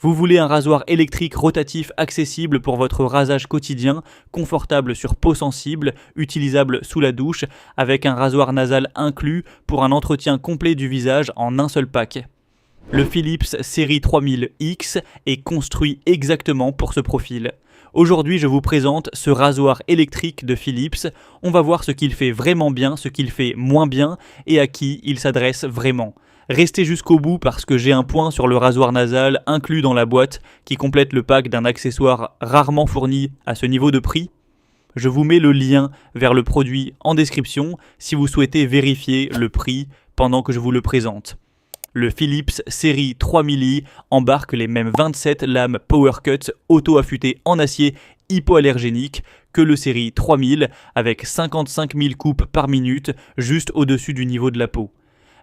Vous voulez un rasoir électrique rotatif accessible pour votre rasage quotidien, confortable sur peau sensible, utilisable sous la douche, avec un rasoir nasal inclus pour un entretien complet du visage en un seul pack. Le Philips série 3000X est construit exactement pour ce profil. Aujourd'hui, je vous présente ce rasoir électrique de Philips. On va voir ce qu'il fait vraiment bien, ce qu'il fait moins bien et à qui il s'adresse vraiment. Restez jusqu'au bout parce que j'ai un point sur le rasoir nasal inclus dans la boîte qui complète le pack d'un accessoire rarement fourni à ce niveau de prix. Je vous mets le lien vers le produit en description si vous souhaitez vérifier le prix pendant que je vous le présente. Le Philips série 3000i embarque les mêmes 27 lames PowerCut auto-affûtées en acier hypoallergénique que le série 3000 avec 55 000 coupes par minute juste au-dessus du niveau de la peau.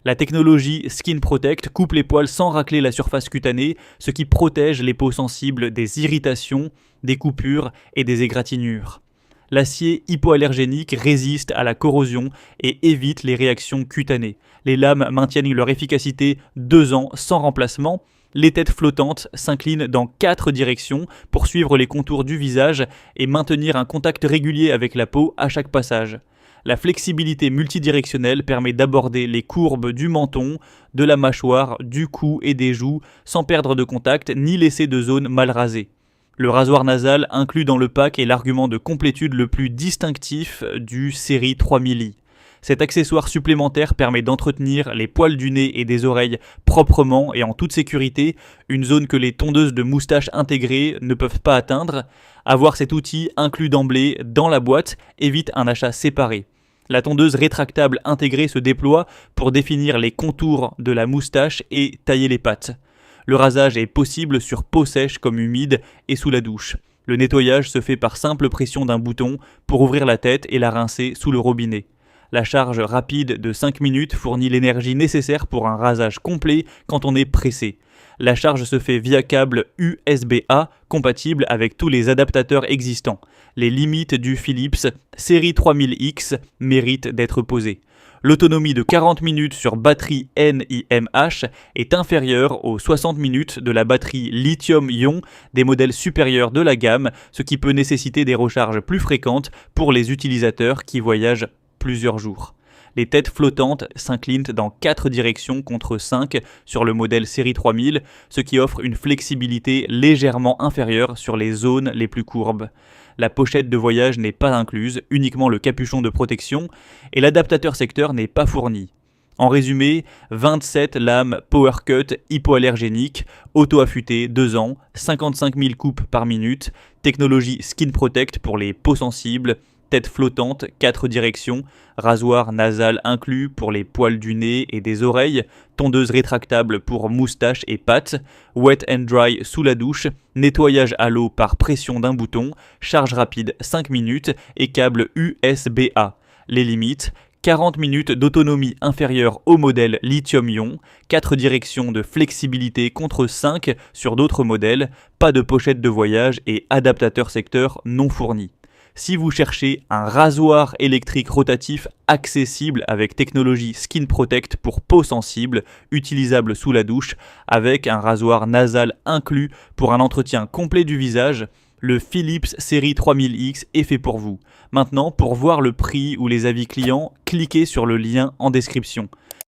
La technologie Skin Protect coupe les poils sans racler la surface cutanée, ce qui protège les peaux sensibles des irritations, des coupures et des égratignures. L'acier hypoallergénique résiste à la corrosion et évite les réactions cutanées. Les lames maintiennent leur efficacité 2 ans sans remplacement. Les têtes flottantes s'inclinent dans 4 directions pour suivre les contours du visage et maintenir un contact régulier avec la peau à chaque passage. La flexibilité multidirectionnelle permet d'aborder les courbes du menton, de la mâchoire, du cou et des joues sans perdre de contact ni laisser de zone mal rasée. Le rasoir nasal inclus dans le pack est l'argument de complétude le plus distinctif du série 3000i. Cet accessoire supplémentaire permet d'entretenir les poils du nez et des oreilles proprement et en toute sécurité, une zone que les tondeuses de moustaches intégrées ne peuvent pas atteindre. Avoir cet outil inclus d'emblée dans la boîte évite un achat séparé. La tondeuse rétractable intégrée se déploie pour définir les contours de la moustache et tailler les pattes. Le rasage est possible sur peau sèche comme humide et sous la douche. Le nettoyage se fait par simple pression d'un bouton pour ouvrir la tête et la rincer sous le robinet. La charge rapide de 5 minutes fournit l'énergie nécessaire pour un rasage complet quand on est pressé. La charge se fait via câble USB-A compatible avec tous les adaptateurs existants. Les limites du Philips série 3000X méritent d'être posées. L'autonomie de 40 minutes sur batterie NiMH est inférieure aux 60 minutes de la batterie lithium-ion des modèles supérieurs de la gamme, ce qui peut nécessiter des recharges plus fréquentes pour les utilisateurs qui voyagent plusieurs jours. Les têtes flottantes s'inclinent dans 4 directions contre 5 sur le modèle série 3000, ce qui offre une flexibilité légèrement inférieure sur les zones les plus courbes. La pochette de voyage n'est pas incluse, uniquement le capuchon de protection, et l'adaptateur secteur n'est pas fourni. En résumé, 27 lames PowerCut hypoallergéniques, auto-affûtées 2 ans, 55 000 coupes par minute, technologie Skin Protect pour les peaux sensibles, tête flottante, 4 directions, rasoir nasal inclus pour les poils du nez et des oreilles, tondeuse rétractable pour moustaches et pattes, wet and dry sous la douche, nettoyage à l'eau par pression d'un bouton, charge rapide 5 minutes et câble USB-A. Les limites: 40 minutes d'autonomie inférieure au modèle lithium-ion, 4 directions de flexibilité contre 5 sur d'autres modèles, pas de pochette de voyage et adaptateur secteur non fourni. Si vous cherchez un rasoir électrique rotatif accessible avec technologie Skin Protect pour peau sensible, utilisable sous la douche, avec un rasoir nasal inclus pour un entretien complet du visage, le Philips série 3000X est fait pour vous. Maintenant, pour voir le prix ou les avis clients, cliquez sur le lien en description.